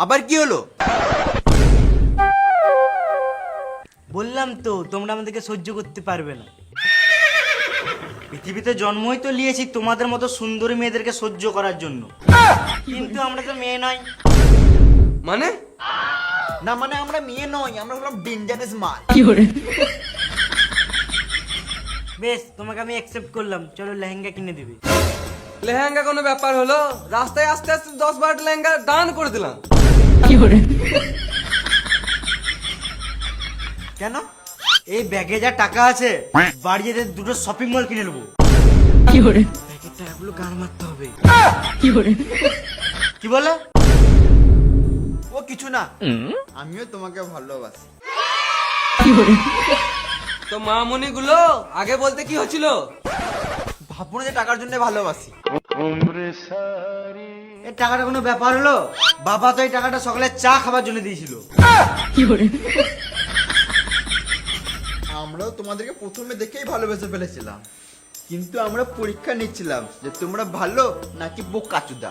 আবার কি হলো? বললাম তো তোমরা আমাদেরকে সহ্য করতে পারবে না। পৃথিবীতে জন্মই তো নিয়েছি তোমাদের মতো সুন্দরী মেয়েদেরকে সহ্য করার জন্য, কিন্তু আমরা তো মেয়ে নয়। মানে না মানে আমরা মেয়ে নই, আমরা হলাম ডেঞ্জারাস মাল। বেশ, তোমাকে আমি অ্যাকসেপ্ট করলাম, চলো লেহেঙ্গা কিনে দিবি। লেহেঙ্গা কোনো ব্যাপার হলো? রাস্তায় আস্তে আস্তে 10-12টা লেহেঙ্গা দান করে দিলাম। কেন? এই ব্যাগে যা টাকা আছে বাড়ি যেতে দুটো শপিং মল কিনে নেবো। ব্যাগের টাকাগুলো গান মারতে হবে। কি বলে? ও কিছু না, আমিও তোমাকে ভালোবাসি। তো মামনি গুলো আগে বলতে কি হচ্ছিল? ভাববো না যে টাকার জন্য ভালোবাসি। এই টাকাটা কোনো ব্যাপার হলো? বাবা তো এই টাকাটা সকালে চা খাবার জন্য দিয়েছিল। আমরাও তোমাদেরকে প্রথমে দেখেই ভালোবেসে ফেলেছিলাম, কিন্তু আমরা পরীক্ষা নিচ্ছিলাম যে তোমরা ভালো নাকি বোকাচুদা।